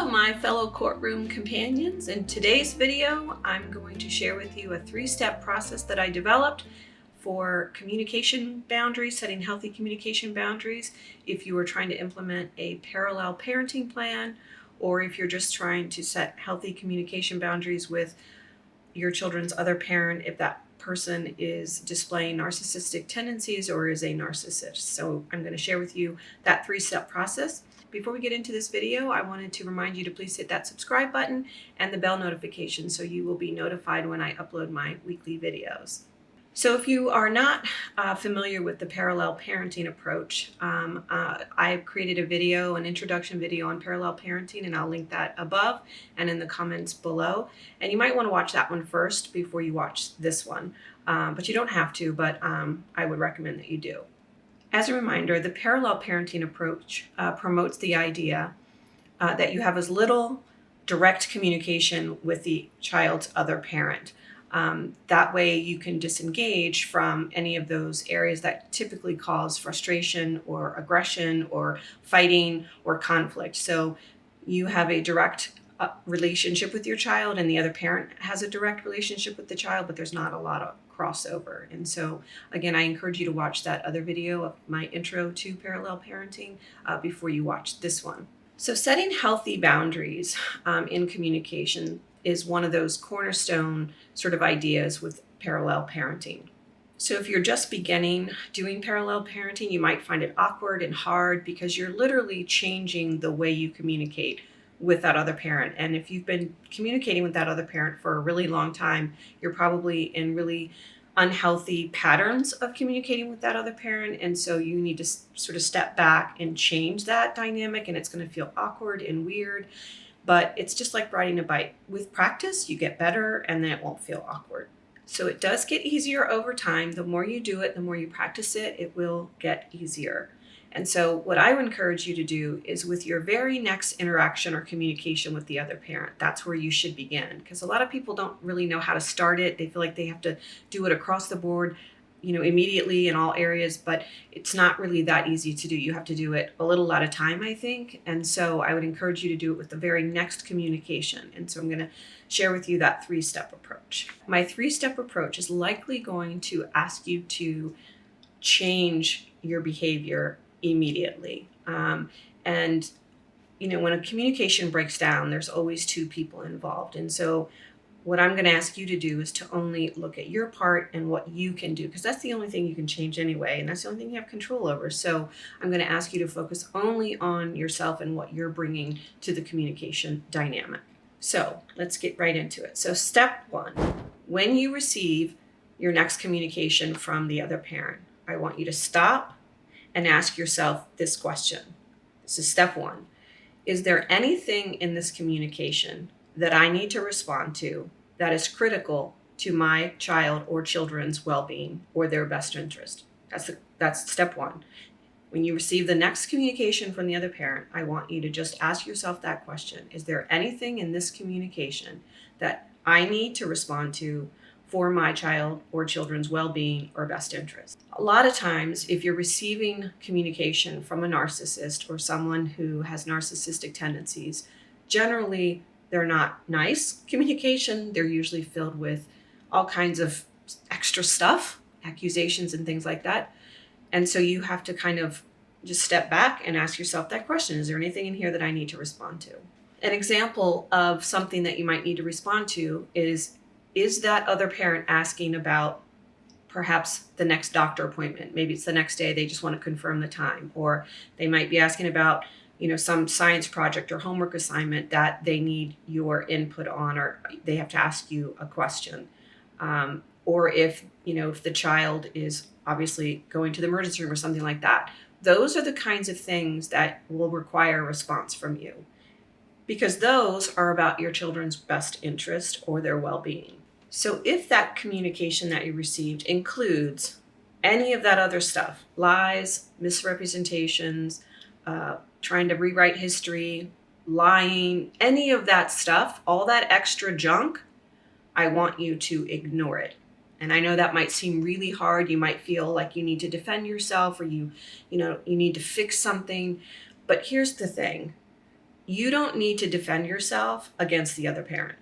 Hello, my fellow courtroom companions. In today's video, I'm going to share with you a 3-step process that I developed for communication boundaries, setting healthy communication boundaries. If you are trying to implement a parallel parenting plan, or if you're just trying to set healthy communication boundaries with your children's other parent, if that person is displaying narcissistic tendencies or is a narcissist. So I'm going to share with you that 3-step process. Before we get into this video, I wanted to remind you to please hit that subscribe button and the bell notification so you will be notified when I upload my weekly videos. So if you are not familiar with the parallel parenting approach, I've created a video, an introduction video on parallel parenting, and I'll link that above and in the comments below. And you might want to watch that one first before you watch this one, but you don't have to, but I would recommend that you do. As a reminder, the parallel parenting approach promotes the idea that you have as little direct communication with the child's other parent. That way you can disengage from any of those areas that typically cause frustration or aggression or fighting or conflict. So you have a direct relationship with your child and the other parent has a direct relationship with the child, but there's not a lot of crossover. And so again, I encourage you to watch that other video of my intro to parallel parenting before you watch this one. So setting healthy boundaries in communication is one of those cornerstone sort of ideas with parallel parenting. So if you're just beginning doing parallel parenting, you might find it awkward and hard because you're literally changing the way you communicate with that other parent. And if you've been communicating with that other parent for a really long time, you're probably in really unhealthy patterns of communicating with that other parent. And so you need to sort of step back and change that dynamic, and it's going to feel awkward and weird. But it's just like riding a bike. With practice, you get better and then it won't feel awkward. So it does get easier over time. The more you do it, the more you practice it, it will get easier. And so what I would encourage you to do is with your very next interaction or communication with the other parent, that's where you should begin. Because a lot of people don't really know how to start it. They feel like they have to do it across the board, immediately in all areas, but it's not really that easy to do. You have to do it a little at a time, I think. And so I would encourage you to do it with the very next communication. And so I'm going to share with you that 3-step approach. My 3-step approach is likely going to ask you to change your behavior immediately. And when a communication breaks down, there's always 2 people involved. And so what I'm going to ask you to do is to only look at your part and what you can do, because that's the only thing you can change anyway, and that's the only thing you have control over. So I'm going to ask you to focus only on yourself and what you're bringing to the communication dynamic. So let's get right into it. So step 1, when you receive your next communication from the other parent, I want you to stop and ask yourself this question. This is step 1. Is there anything in this communication that I need to respond to that is critical to my child or children's well-being or their best interest? That's step 1. When you receive the next communication from the other parent, I want you to just ask yourself that question. Is there anything in this communication that I need to respond to for my child or children's well-being or best interest? A lot of times, if you're receiving communication from a narcissist or someone who has narcissistic tendencies, generally they're not nice communication. They're usually filled with all kinds of extra stuff, accusations and things like that. And so you have to kind of just step back and ask yourself that question. Is there anything in here that I need to respond to? An example of something that you might need to respond to is that other parent asking about perhaps the next doctor appointment? Maybe it's the next day, they just want to confirm the time. Or they might be asking about some science project or homework assignment that they need your input on, or they have to ask you a question. Or if the child is obviously going to the emergency room or something like that. Those are the kinds of things that will require a response from you, because those are about your children's best interest or their well-being. So if that communication that you received includes any of that other stuff, lies, misrepresentations, trying to rewrite history, lying, any of that stuff, all that extra junk, I want you to ignore it. And I know that might seem really hard. You might feel like you need to defend yourself or you need to fix something. But here's the thing. You don't need to defend yourself against the other parent.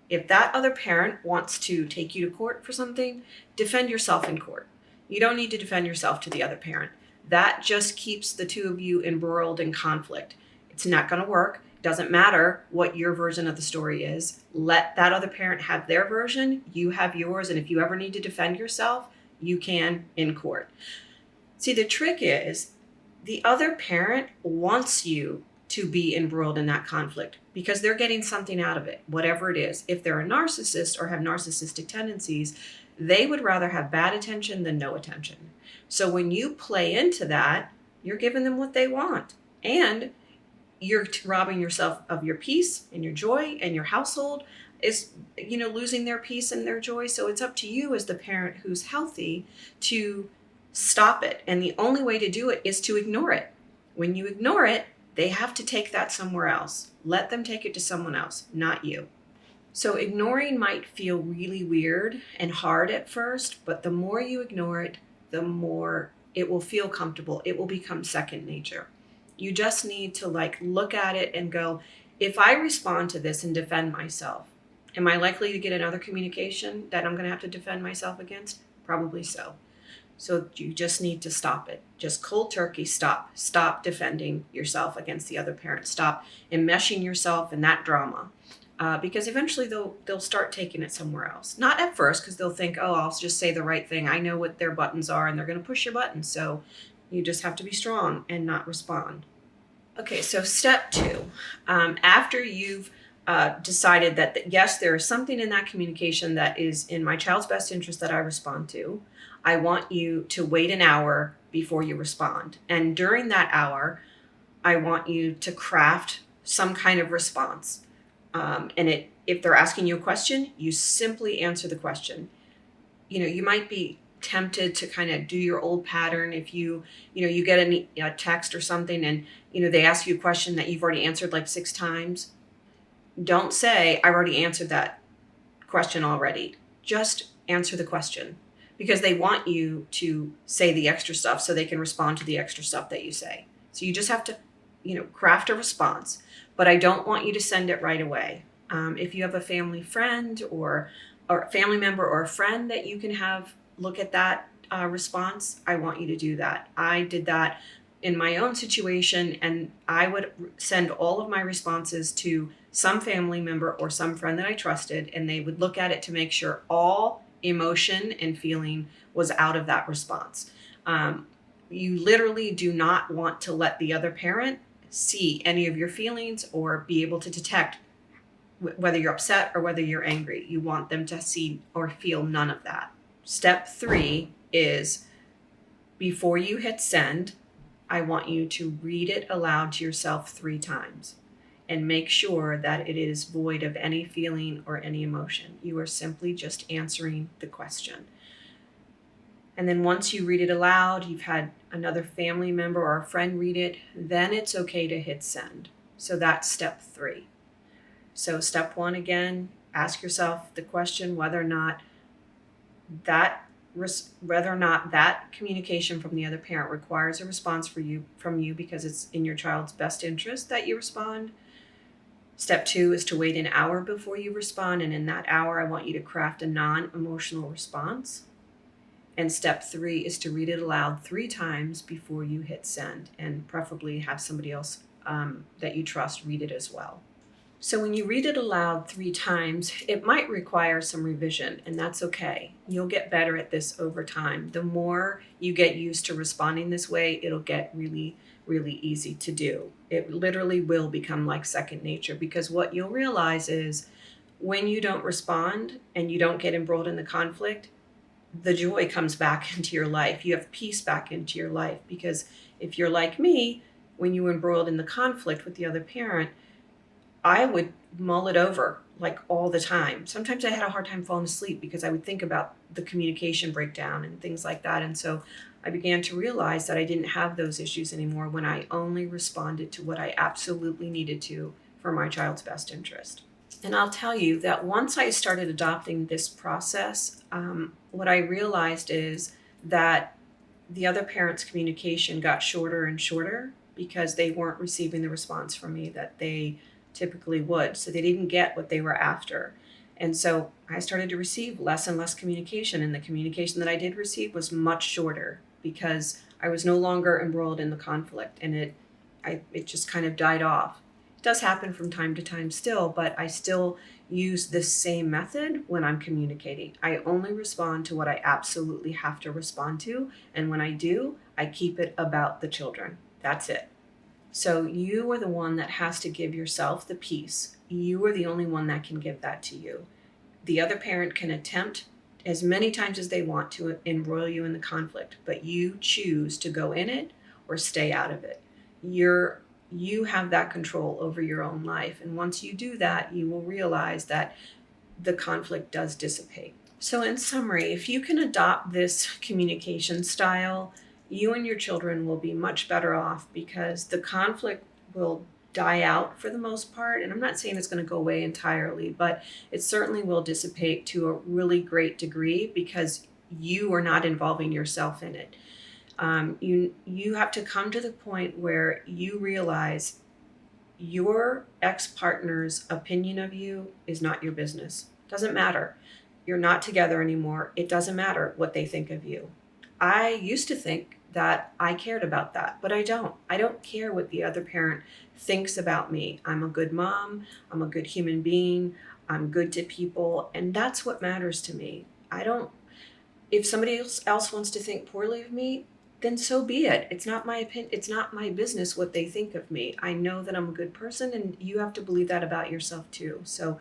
If that other parent wants to take you to court for something, defend yourself in court. You don't need to defend yourself to the other parent. That just keeps the two of you embroiled in conflict. It's not going to work. It doesn't matter what your version of the story is. Let that other parent have their version. You have yours. And if you ever need to defend yourself, you can in court. See, the trick is the other parent wants you to be embroiled in that conflict because they're getting something out of it, whatever it is. If they're a narcissist or have narcissistic tendencies, they would rather have bad attention than no attention. So when you play into that, you're giving them what they want. And you're robbing yourself of your peace and your joy, and your household is, losing their peace and their joy. So it's up to you as the parent who's healthy to stop it. And the only way to do it is to ignore it. When you ignore it, they have to take that somewhere else. Let them take it to someone else, not you. So ignoring might feel really weird and hard at first, but the more you ignore it, the more it will feel comfortable. It will become second nature. You just need to look at it and go, if I respond to this and defend myself, am I likely to get another communication that I'm going to have to defend myself against? Probably so. So you just need to stop it. Just cold turkey, stop. Stop defending yourself against the other parent. Stop enmeshing yourself in that drama. Because eventually they'll start taking it somewhere else. Not at first, because they'll think, oh, I'll just say the right thing. I know what their buttons are, and they're going to push your buttons. So you just have to be strong and not respond. Okay, so step 2. After you've decided that, yes, there is something in that communication that is in my child's best interest that I respond to, I want you to wait an hour before you respond. And during that hour, I want you to craft some kind of response. If they're asking you a question, you simply answer the question. You might be tempted to kind of do your old pattern. If you get a text or something and, they ask you a question that you've already answered 6 times. Don't say, I already answered that question already. Just answer the question, because they want you to say the extra stuff so they can respond to the extra stuff that you say. So you just have to, craft a response, but I don't want you to send it right away. If you have a family friend or family member or a friend that you can have look at that response, I want you to do that. I did that in my own situation, and I would send all of my responses to some family member or some friend that I trusted, and they would look at it to make sure all emotion and feeling was out of that response. You literally do not want to let the other parent see any of your feelings or be able to detect whether you're upset or whether you're angry. You want them to see or feel none of that. Step 3 is, before you hit send, I want you to read it aloud to yourself 3 times and make sure that it is void of any feeling or any emotion. You are simply just answering the question. And then once you read it aloud, you've had another family member or a friend read it, then it's okay to hit send. So that's step 3. So step 1, again, ask yourself the question whether or not that communication from the other parent requires a response from you because it's in your child's best interest that you respond. Step 2 is to wait an hour before you respond, and in that hour, I want you to craft a non-emotional response. And step 3 is to read it aloud 3 times before you hit send, and preferably have somebody else that you trust read it as well. So when you read it aloud 3 times, it might require some revision, and that's okay. You'll get better at this over time. The more you get used to responding this way, it'll get really, really easy to do. It literally will become like second nature, because what you'll realize is when you don't respond and you don't get embroiled in the conflict, the joy comes back into your life. You have peace back into your life, because if you're like me, when you were embroiled in the conflict with the other parent, I would mull it over all the time. Sometimes I had a hard time falling asleep because I would think about the communication breakdown and things like that. And so I began to realize that I didn't have those issues anymore when I only responded to what I absolutely needed to for my child's best interest. And I'll tell you that once I started adopting this process, what I realized is that the other parent's communication got shorter and shorter because they weren't receiving the response from me that they typically would. So they didn't get what they were after. And so I started to receive less and less communication, and the communication that I did receive was much shorter because I was no longer embroiled in the conflict, and it just kind of died off. It does happen from time to time still, but I still use this same method when I'm communicating. I only respond to what I absolutely have to respond to, and when I do, I keep it about the children. That's it. So you are the one that has to give yourself the peace. You are the only one that can give that to you. The other parent can attempt as many times as they want to embroil you in the conflict, but you choose to go in it or stay out of it. You have that control over your own life. And once you do that, you will realize that the conflict does dissipate. So in summary, if you can adopt this communication style, you and your children will be much better off because the conflict will die out for the most part. And I'm not saying it's going to go away entirely, but it certainly will dissipate to a really great degree because you are not involving yourself in it. You have to come to the point where you realize your ex-partner's opinion of you is not your business. Doesn't matter. You're not together anymore. It doesn't matter what they think of you. I used to think that I cared about that, but I don't. I don't care what the other parent thinks about me. I'm a good mom. I'm a good human being. I'm good to people. And that's what matters to me. If somebody else wants to think poorly of me, then so be it. It's not my opinion. It's not my business what they think of me. I know that I'm a good person, and you have to believe that about yourself too. So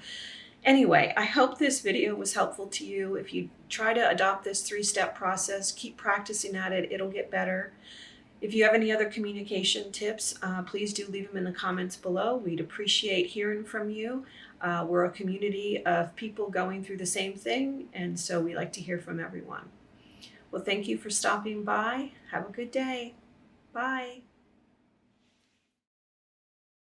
anyway, I hope this video was helpful to you. If you try to adopt this 3-step process, keep practicing at it. It'll get better. If you have any other communication tips, please do leave them in the comments below. We'd appreciate hearing from you. We're a community of people going through the same thing, and so we like to hear from everyone. Well, thank you for stopping by. Have a good day. Bye.